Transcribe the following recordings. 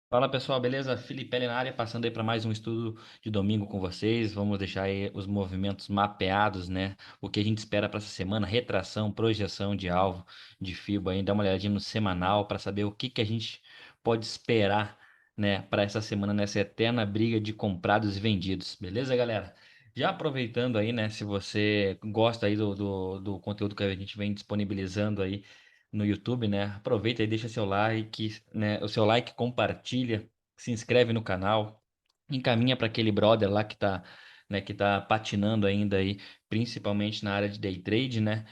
Fala pessoal, beleza? Felipe na área, passando aí para mais um estudo de domingo com vocês. Vamos deixar aí os movimentos mapeados, né? O que a gente espera para essa semana, retração, projeção de alvo, de FIBO aí, dá uma olhadinha no semanal para saber o que que a gente pode esperar, né, para essa semana nessa eterna briga de comprados e vendidos. Beleza, galera? Já aproveitando aí, né, se você gosta aí do conteúdo que a gente vem disponibilizando aí no YouTube, né? Aproveita e deixa seu like, né? O seu like, compartilha, se inscreve no canal, encaminha para aquele brother lá que tá, né, que tá patinando ainda aí, principalmente na área de day trade, né?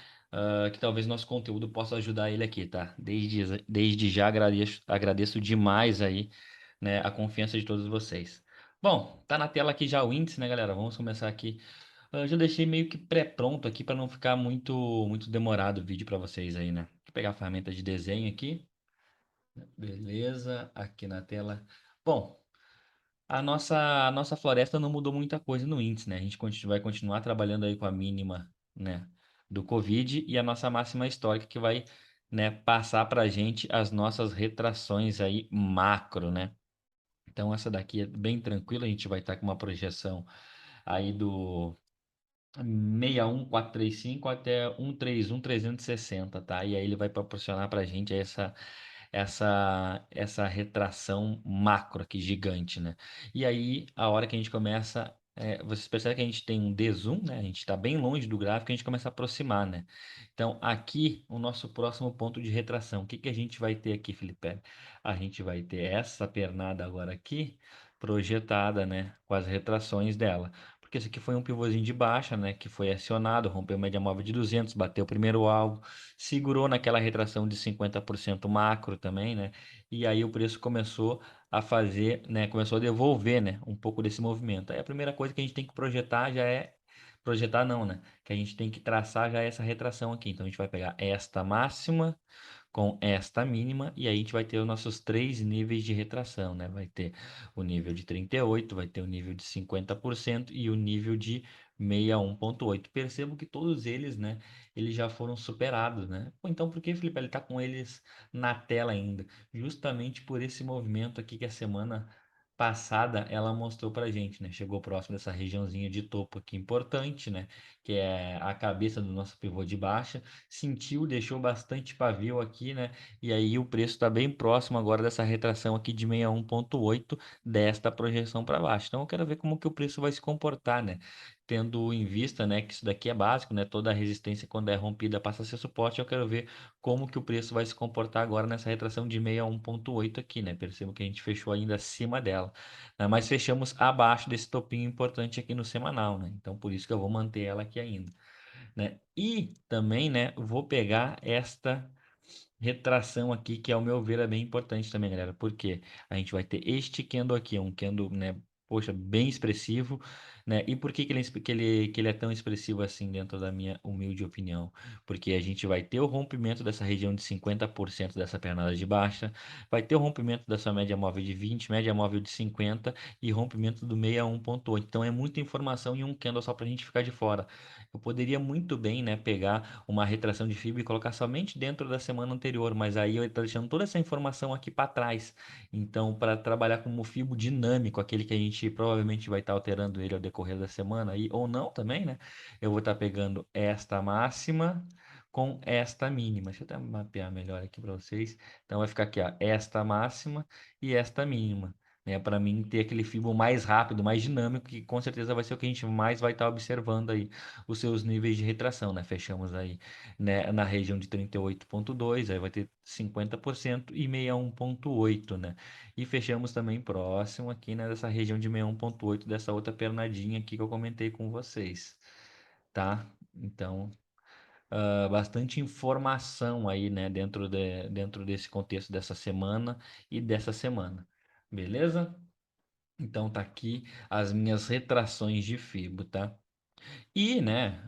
Que talvez nosso conteúdo possa ajudar ele aqui, tá? Desde já agradeço demais aí, né, a confiança de todos vocês. Bom, tá na tela aqui já o índice, né, galera? Vamos começar aqui. Eu já deixei meio que pré-pronto aqui para não ficar muito demorado o vídeo para vocês aí, né? Vou pegar a ferramenta de desenho aqui. Beleza, aqui na tela. Bom, a nossa floresta não mudou muita coisa no índice, né? A gente vai continuar trabalhando aí com a mínima, né, do Covid e a nossa máxima histórica que vai, né, passar para a gente as nossas retrações aí macro, né? Então essa daqui é bem tranquila, a gente vai estar com uma projeção aí do 61435 até 131360, tá? E aí ele vai proporcionar para a gente essa retração macro aqui gigante, né? E aí a hora que a gente começa, vocês percebem que a gente tem um D-zoom, né? A gente está bem longe do gráfico, a gente começa a aproximar, né? Então aqui o nosso próximo ponto de retração, o que que a gente vai ter aqui, Felipe? A gente vai ter essa pernada agora aqui projetada, né? Com as retrações dela. Porque esse aqui foi um pivôzinho de baixa, né? Que foi acionado, rompeu a média móvel de 200, bateu o primeiro alvo, segurou naquela retração de 50% macro também, né? E aí o preço começou a fazer, né? Começou a devolver, né? Um pouco desse movimento. Aí a primeira coisa que a gente tem que projetar já é. Projetar não, né? Que a gente tem que traçar já essa retração aqui. Então a gente vai pegar esta máxima com esta mínima, e aí a gente vai ter os nossos três níveis de retração, né? Vai ter o nível de 38, vai ter o nível de 50% e o nível de 61,8. Percebo que todos eles, né, eles já foram superados, né? Pô, então por que, Felipe, ele tá com eles na tela ainda? Justamente por esse movimento aqui que a semana passada ela mostrou pra gente, né? Chegou próximo dessa regiãozinha de topo aqui importante, né? Que é a cabeça do nosso pivô de baixa, sentiu, deixou bastante pavio aqui, né? E aí o preço está bem próximo agora dessa retração aqui de 61,8 desta projeção para baixo. Então eu quero ver como que o preço vai se comportar, né? Tendo em vista, né, que isso daqui é básico, né? Toda a resistência quando é rompida passa a ser suporte. Eu quero ver como que o preço vai se comportar agora nessa retração de 61,8 aqui, né? Percebo que a gente fechou ainda acima dela, né? Mas fechamos abaixo desse topinho importante aqui no semanal, né? Então por isso que eu vou manter ela aqui ainda, né? E também, né, vou pegar esta retração aqui, que ao meu ver é bem importante também, galera, porque a gente vai ter este candle aqui, um candle, né, poxa, bem expressivo, né? E por que que ele é tão expressivo assim dentro da minha humilde opinião? Porque a gente vai ter o rompimento dessa região de 50% dessa pernada de baixa, vai ter o rompimento dessa média móvel de 20, média móvel de 50 e rompimento do 61,8. Então é muita informação em um candle só para a gente ficar de fora. Eu poderia muito bem, né, pegar uma retração de FIBO e colocar somente dentro da semana anterior, mas aí eu estou deixando toda essa informação aqui para trás. Então, para trabalhar como FIBO dinâmico, aquele que a gente provavelmente vai estar alterando ele ao decorrer da semana, aí, ou não também, né? Eu vou estar pegando esta máxima com esta mínima. Deixa eu até mapear melhor aqui para vocês. Então, vai ficar aqui, ó, esta máxima e esta mínima, né, para mim ter aquele FIBO mais rápido, mais dinâmico, que com certeza vai ser o que a gente mais vai estar observando aí os seus níveis de retração, né? Fechamos aí, né, na região de 38,2, aí vai ter 50% e 61,8, né? E fechamos também próximo aqui, né, dessa região de 61,8 dessa outra pernadinha aqui que eu comentei com vocês, tá? Então, bastante informação aí, né, dentro desse contexto dessa semana e dessa semana. Beleza? Então tá aqui as minhas retrações de FIBO, tá? E, né,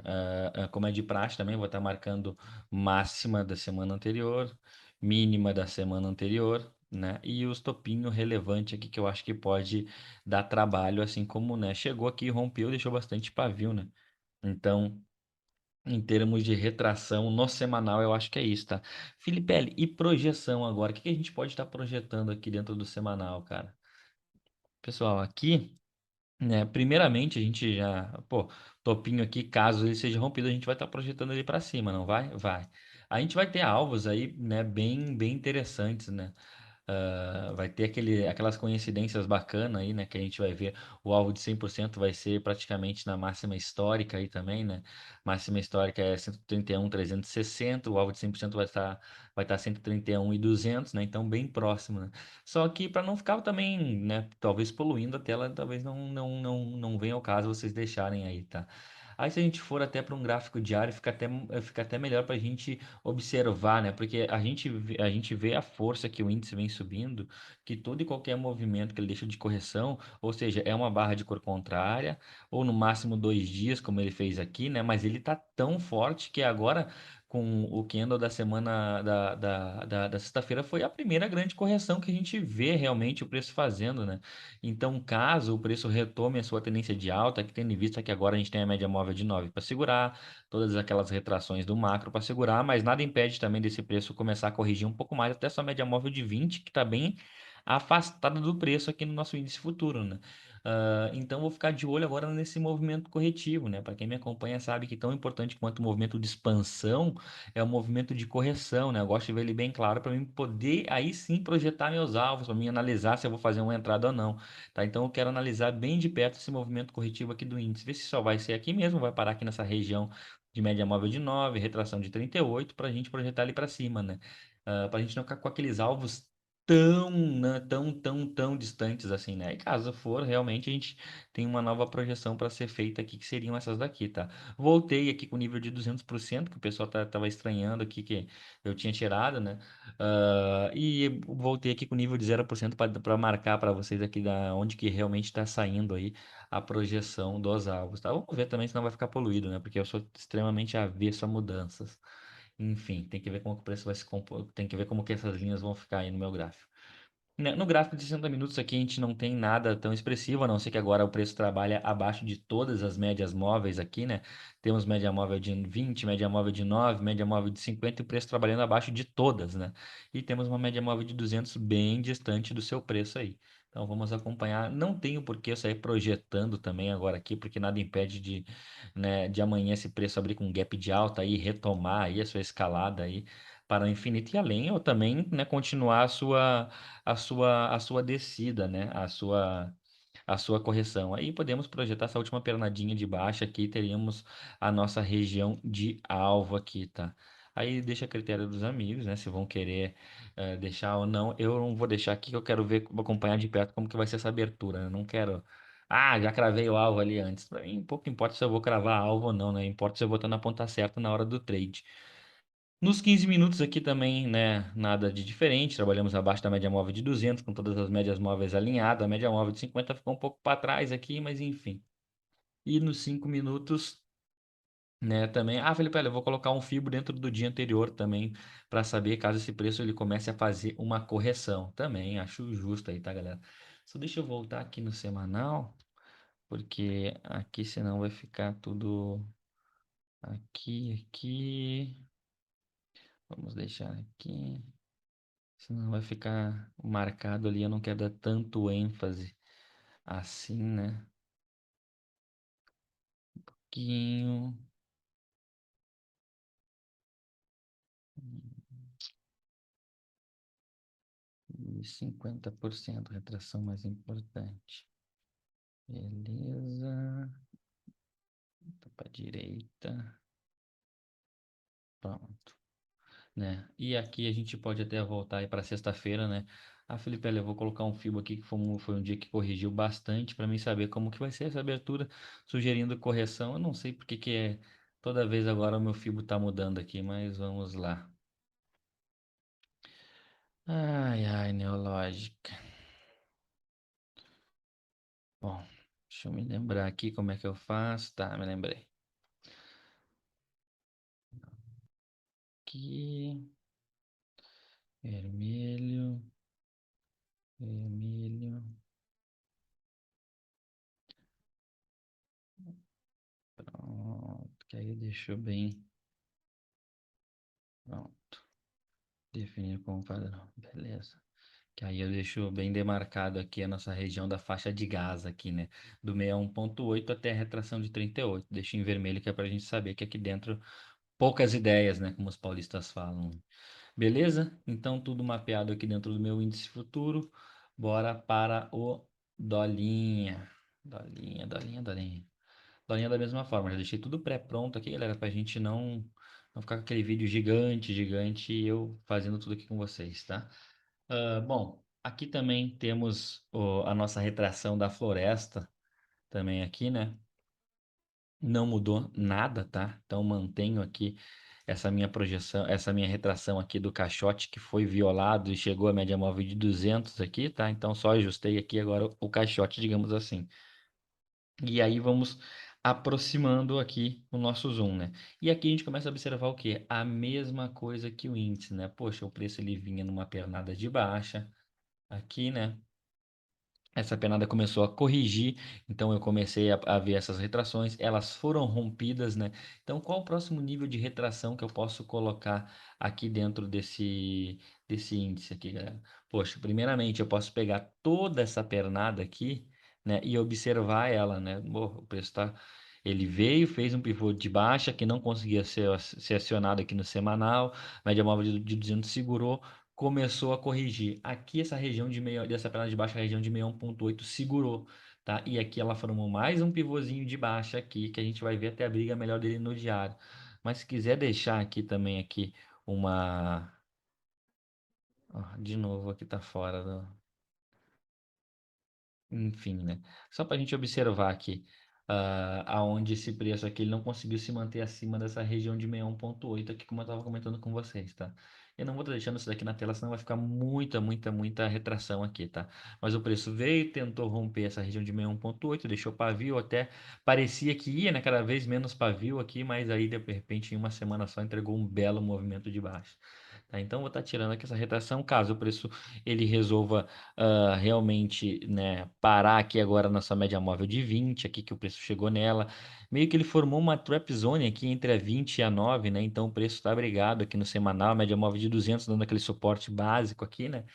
como é de praxe também, vou estar marcando máxima da semana anterior, mínima da semana anterior, né? E os topinho relevante aqui que eu acho que pode dar trabalho, assim como, né, chegou aqui, rompeu, deixou bastante pavio, né? Então, Em termos de retração no semanal, eu acho que é isso, tá? Felipe, e projeção agora? O que que a gente pode estar projetando aqui dentro do semanal, cara? Pessoal, aqui, né, primeiramente a gente já, pô, topinho aqui, caso ele seja rompido, a gente vai estar projetando ele para cima, não vai? Vai. A gente vai ter alvos aí, né, bem interessantes, né? Vai ter aquelas coincidências bacanas aí, né? Que a gente vai ver. O alvo de 100% vai ser praticamente na máxima histórica aí também, né? Máxima histórica é 131,360. O alvo de 100% vai estar 131,200, né? Então, bem próximo, né? Só que para não ficar também, né? Talvez poluindo a tela, talvez não venha ao caso vocês deixarem aí, tá? Aí, se a gente for até para um gráfico diário, fica até melhor para a gente observar, né? Porque a gente vê a força que o índice vem subindo, que todo e qualquer movimento que ele deixa de correção, ou seja, é uma barra de cor contrária, ou no máximo 2 dias, como ele fez aqui, né? Mas ele tá tão forte que agora, com o candle da semana da sexta-feira, foi a primeira grande correção que a gente vê realmente o preço fazendo, né? Então, caso o preço retome a sua tendência de alta, que tendo em vista que agora a gente tem a média móvel de 9 para segurar, todas aquelas retrações do macro para segurar, mas nada impede também desse preço começar a corrigir um pouco mais até sua média móvel de 20, que está bem afastada do preço aqui no nosso índice futuro, né? Então vou ficar de olho agora nesse movimento corretivo, né? Para quem me acompanha sabe que tão importante quanto o movimento de expansão é o movimento de correção, né? Eu gosto de ver ele bem claro para mim poder aí sim projetar meus alvos, para mim analisar se eu vou fazer uma entrada ou não, tá? Então eu quero analisar bem de perto esse movimento corretivo aqui do índice, ver se só vai ser aqui mesmo, vai parar aqui nessa região de média móvel de 9, retração de 38, para a gente projetar ali para cima, né? Para a gente não ficar com aqueles alvos tão, né, tão distantes assim, né? E caso for, realmente a gente tem uma nova projeção para ser feita aqui, que seriam essas daqui, tá? Voltei aqui com o nível de 200%, que o pessoal tava estranhando aqui, que eu tinha tirado, né? E voltei aqui com o nível de 0% para marcar para vocês aqui da onde que realmente está saindo aí a projeção dos alvos, tá? Vamos ver também se não vai ficar poluído, né? Porque eu sou extremamente avesso a mudanças. Enfim, tem que ver como que o preço vai se compor, tem que ver como que essas linhas vão ficar aí no meu gráfico. No gráfico de 60 minutos aqui a gente não tem nada tão expressivo, a não ser que agora o preço trabalha abaixo de todas as médias móveis aqui, né? Temos média móvel de 20, média móvel de 9, média móvel de 50 e o preço trabalhando abaixo de todas, né? E temos uma média móvel de 200 bem distante do seu preço aí. Então vamos acompanhar. Não tenho por que eu sair projetando também agora aqui, porque nada impede de, né, de amanhã esse preço abrir com um gap de alta aí, retomar aí a sua escalada aí para o infinito e além, ou também, né, continuar a sua descida, né? A sua correção. Aí podemos projetar essa última pernadinha de baixa aqui, teríamos a nossa região de alvo aqui, tá? Aí deixa a critério dos amigos, né? Se vão querer deixar ou não. Eu não vou deixar aqui, que eu quero ver, vou acompanhar de perto como que vai ser essa abertura, né? Não quero. Ah, já cravei o alvo ali antes. Pra mim, pouco importa se eu vou cravar alvo ou não, né? Importa se eu vou estar na ponta certa na hora do trade. Nos 15 minutos aqui também, né, nada de diferente. Trabalhamos abaixo da média móvel de 200, com todas as médias móveis alinhadas. A média móvel de 50 ficou um pouco para trás aqui, mas enfim. E nos 5 minutos, né, também. Ah, Felipe, olha, eu vou colocar um FIBO dentro do dia anterior também, para saber caso esse preço ele comece a fazer uma correção. Também acho justo aí, tá, galera? Só deixa eu voltar aqui no semanal, porque aqui senão vai ficar tudo aqui. Vamos deixar aqui. Senão vai ficar marcado ali. Eu não quero dar tanto ênfase assim, né? Pouquinho. E 50% retração mais importante. Beleza. Para direita. Pronto. Né? E aqui a gente pode até voltar aí para sexta-feira, né? Ah, Felipe, olha, eu vou colocar um fio aqui que foi um dia que corrigiu bastante para mim saber como que vai ser essa abertura, sugerindo correção. Eu não sei porque que é toda vez agora o meu fio tá mudando aqui, mas vamos lá. Ai, ai, neológica. Bom, deixa eu me lembrar aqui como é que eu faço. Tá, me lembrei. Aqui, vermelho, vermelho. Pronto, que aí deixou bem. Pronto. Definir como padrão. Beleza. Que aí eu deixo bem demarcado aqui a nossa região da faixa de gás aqui, né? Do 61,8 até a retração de 38. Deixo em vermelho que é para a gente saber que aqui dentro poucas ideias, né? Como os paulistas falam. Beleza? Então tudo mapeado aqui dentro do meu índice futuro. Bora para o Dolinha. Dolinha, Dolinha, Dolinha. Dolinha da mesma forma. Já deixei tudo pré-pronto aqui, galera, pra gente não ficar com aquele vídeo gigante, gigante e eu fazendo tudo aqui com vocês, tá? Bom, aqui também temos a nossa retração da floresta, também aqui, né? Não mudou nada, tá? Então mantenho aqui essa minha projeção, essa minha retração aqui do caixote que foi violado e chegou a média móvel de 200 aqui, tá? Então só ajustei aqui agora o caixote, digamos assim. E aí vamos aproximando aqui o nosso zoom, né? E aqui a gente começa a observar o quê? A mesma coisa que o índice, né? Poxa, o preço ele vinha numa pernada de baixa aqui, né? Essa penada começou a corrigir, então eu comecei a ver essas retrações, elas foram rompidas, né? Então, qual o próximo nível de retração que eu posso colocar aqui dentro desse índice aqui, galera? Poxa, primeiramente eu posso pegar toda essa pernada aqui, né, e observar ela, né? O preço tá, ele veio, fez um pivô de baixa que não conseguia ser acionado aqui no semanal, média móvel de 200 segurou, começou a corrigir. Aqui essa região de meio, dessa perna de baixo, a região de 61,8 segurou, tá? E aqui ela formou mais um pivôzinho de baixa aqui, que a gente vai ver até a briga melhor dele no diário. Mas se quiser deixar aqui também aqui uma... Ó, de novo aqui tá fora do... Enfim, né? Só para a gente observar aqui, aonde esse preço aqui ele não conseguiu se manter acima dessa região de 61,8 aqui, como eu estava comentando com vocês, tá? Eu não vou estar deixando isso daqui na tela, senão vai ficar muita retração aqui, tá? Mas o preço veio, tentou romper essa região de 61,8, deixou pavio, até parecia que ia, né? Cada vez menos pavio aqui, mas aí de repente em uma semana só entregou um belo movimento de baixo. Tá? Então vou estar tirando aqui essa retração, caso o preço ele resolva realmente, né, parar aqui agora na sua média móvel de 20, aqui que o preço chegou nela. Meio que ele formou uma trap zone aqui entre a 20 e a 9, né? Então o preço está brigado aqui no semanal, média móvel de 200, dando aquele suporte básico aqui, né?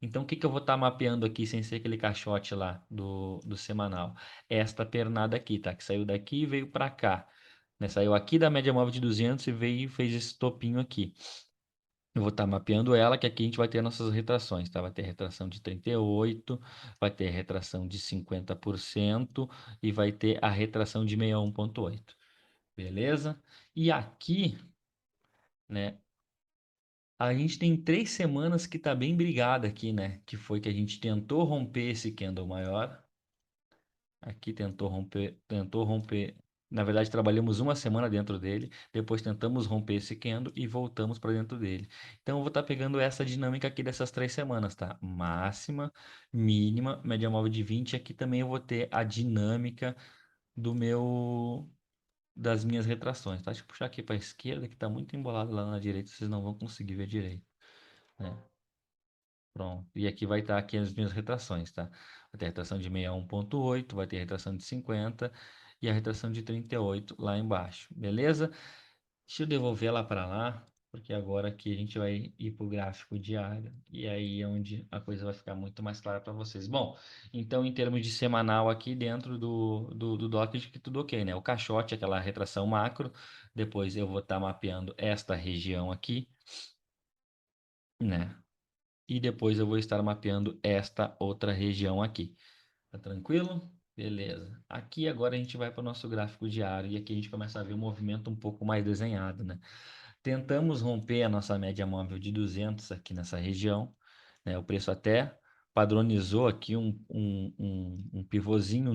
Então o que que eu vou estar mapeando aqui sem ser aquele caixote lá do semanal? Esta pernada aqui, tá? Que saiu daqui e veio para cá. Né? Saiu aqui da média móvel de 200 e veio e fez esse topinho aqui. Eu vou estar mapeando ela, que aqui a gente vai ter nossas retrações, tá? Vai ter retração de 38, vai ter retração de 50% e vai ter a retração de 61,8. Beleza? E aqui, né, a gente tem 3 semanas que tá bem brigada aqui, né? Que foi que a gente tentou romper esse candle maior. Aqui tentou romper, tentou romper. Na verdade, trabalhamos uma semana dentro dele, depois tentamos romper esse candle e voltamos para dentro dele. Então, eu vou estar pegando essa dinâmica aqui dessas 3 semanas, tá? Máxima, mínima, média móvel de 20. Aqui também eu vou ter a dinâmica do meu das minhas retrações, tá? Deixa eu puxar aqui para a esquerda, que está muito embolado lá na direita, vocês não vão conseguir ver direito, né? Pronto. E aqui vai estar aqui as minhas retrações, tá? Vai ter a retração de 61,8, vai ter a retração de 50 e a retração de 38 lá embaixo, beleza? Deixa eu devolver ela para lá, porque agora aqui a gente vai ir para o gráfico diário e aí é onde a coisa vai ficar muito mais clara para vocês. Bom, então em termos de semanal aqui dentro do doc, acho que tudo ok, né? O caixote, aquela retração macro, depois eu vou estar mapeando esta região aqui, né? E depois eu vou estar mapeando esta outra região aqui. Tá tranquilo? Beleza. Aqui agora a gente vai para o nosso gráfico diário e aqui a gente começa a ver o movimento um pouco mais desenhado, né? Tentamos romper a nossa média móvel de 200 aqui nessa região, né? O preço até padronizou aqui um pivôzinho,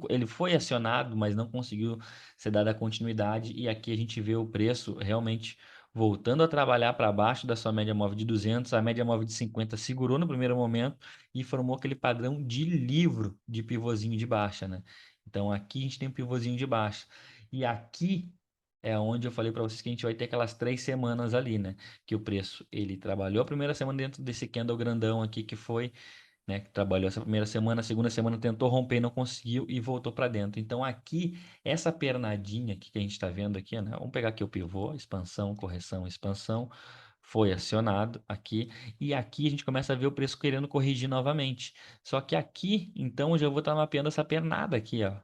ele foi acionado, mas não conseguiu ser dada a continuidade, e aqui a gente vê o preço realmente voltando a trabalhar para baixo da sua média móvel de 200, a média móvel de 50 segurou no primeiro momento e formou aquele padrão de livro de pivôzinho de baixa, né? Então aqui a gente tem um pivôzinho de baixa, e aqui é onde eu falei para vocês que a gente vai ter aquelas 3 semanas ali, né? Que o preço ele trabalhou a primeira semana dentro desse candle grandão aqui que foi né, que trabalhou essa primeira semana, a segunda semana tentou romper e não conseguiu e voltou para dentro. Então aqui, essa pernadinha aqui que a gente está vendo aqui, né, vamos pegar aqui o pivô, expansão, correção, expansão, foi acionado aqui, e aqui a gente começa a ver o preço querendo corrigir novamente. Só que aqui, então, eu já vou estar mapeando essa pernada aqui, ó.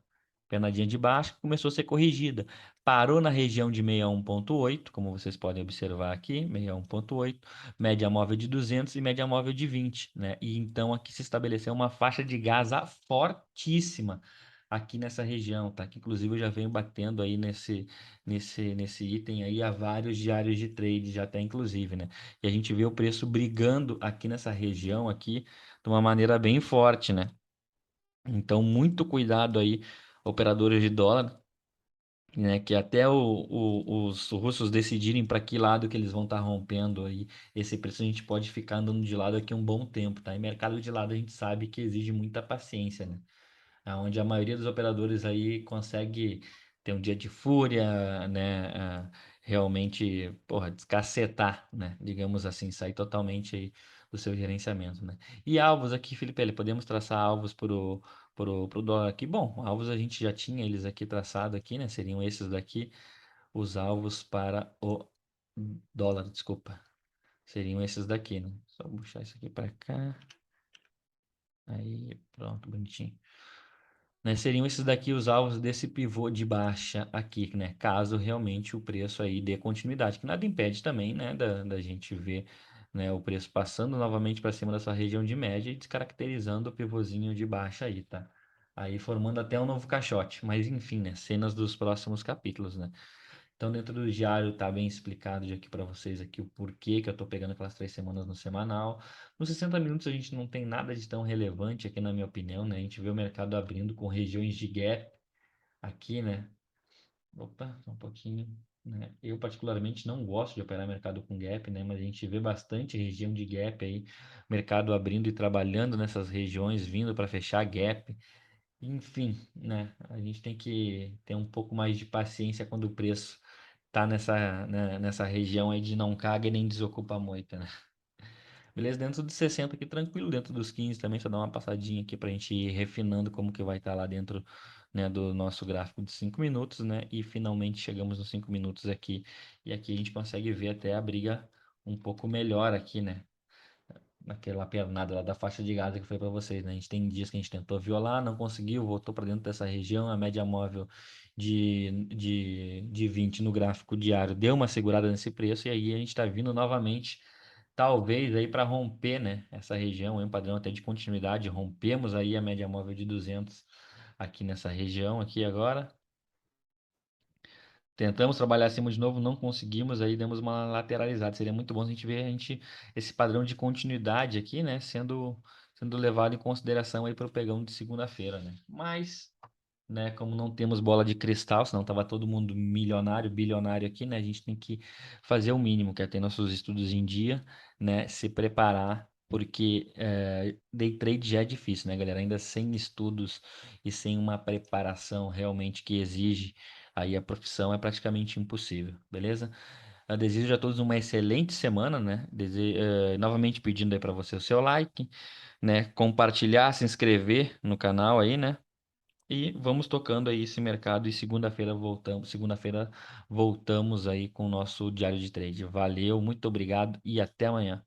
Pernadinha de baixo, começou a ser corrigida. Parou na região de 61,8, como vocês podem observar aqui, 61,8, média móvel de 200 e média móvel de 20, né? E então aqui se estabeleceu uma faixa de Gaza fortíssima aqui nessa região, tá? Que inclusive eu já venho batendo aí nesse item aí há vários diários de trade, já até inclusive, né? E a gente vê o preço brigando aqui nessa região aqui de uma maneira bem forte, né? Então, muito cuidado aí, operadores de dólar, né? Que até os russos decidirem para que lado que eles vão estar rompendo aí esse preço, a gente pode ficar andando de lado aqui um bom tempo, tá? E mercado de lado a gente sabe que exige muita paciência, né? Onde a maioria dos operadores aí consegue ter um dia de fúria, né? Realmente, porra, descacetar, né? Digamos assim, sair totalmente aí do seu gerenciamento, né? E alvos aqui, Felipe, podemos traçar alvos pro dólar aqui. Bom, alvos a gente já tinha eles aqui traçado aqui, né? Seriam esses daqui, os alvos para o dólar, desculpa. Seriam esses daqui, né? Só puxar isso aqui para cá. Aí, pronto, bonitinho, né? Seriam esses daqui os alvos desse pivô de baixa aqui, né? Caso realmente o preço aí dê continuidade, que nada impede também, né, da gente ver, né, o preço passando novamente para cima dessa região de média e descaracterizando o pivôzinho de baixa aí, tá? Aí formando até um novo caixote, mas enfim, né, cenas dos próximos capítulos, né? Então, dentro do diário tá bem explicado de aqui para vocês aqui o porquê que eu tô pegando aquelas 3 semanas no semanal. Nos 60 minutos a gente não tem nada de tão relevante aqui, na minha opinião, né? A gente vê o mercado abrindo com regiões de gap aqui, né? Opa, só um pouquinho, né? Eu particularmente não gosto de operar mercado com gap, né? Mas a gente vê bastante região de gap aí, mercado abrindo e trabalhando nessas regiões, vindo para fechar gap. Enfim, né? A gente tem que ter um pouco mais de paciência quando o preço tá nessa região aí de não caga e nem desocupa muito, né? Beleza? Dentro dos 60 aqui, tranquilo. Dentro dos 15 também, só dar uma passadinha aqui pra gente ir refinando como que vai estar lá dentro, né, do nosso gráfico de 5 minutos, né? E finalmente chegamos nos 5 minutos aqui. E aqui a gente consegue ver até a briga um pouco melhor aqui, né? Naquela pernada lá da faixa de Gaza que foi para vocês, né? A gente tem dias que a gente tentou violar, não conseguiu, voltou para dentro dessa região, a média móvel de 20 no gráfico diário deu uma segurada nesse preço, e aí a gente está vindo novamente, talvez aí para romper, né? Essa região, um padrão até de continuidade, rompemos aí a média móvel de 200 aqui nessa região aqui agora. Tentamos trabalhar acima de novo, não conseguimos, aí demos uma lateralizada. Seria muito bom se a gente ver esse padrão de continuidade aqui, né, sendo levado em consideração aí para o pregão de segunda-feira, né? Mas, né, como não temos bola de cristal, senão tava todo mundo milionário, bilionário aqui, né? A gente tem que fazer o mínimo, que é ter nossos estudos em dia, né? Se preparar, porque day trade já é difícil, né, galera? Ainda sem estudos e sem uma preparação realmente que exige aí a profissão é praticamente impossível, beleza? Eu desejo a todos uma excelente semana, né? Novamente pedindo aí para você o seu like, né? Compartilhar, se inscrever no canal aí, né? E vamos tocando aí esse mercado e segunda-feira voltamos aí com o nosso diário de trade. Valeu, muito obrigado e até amanhã.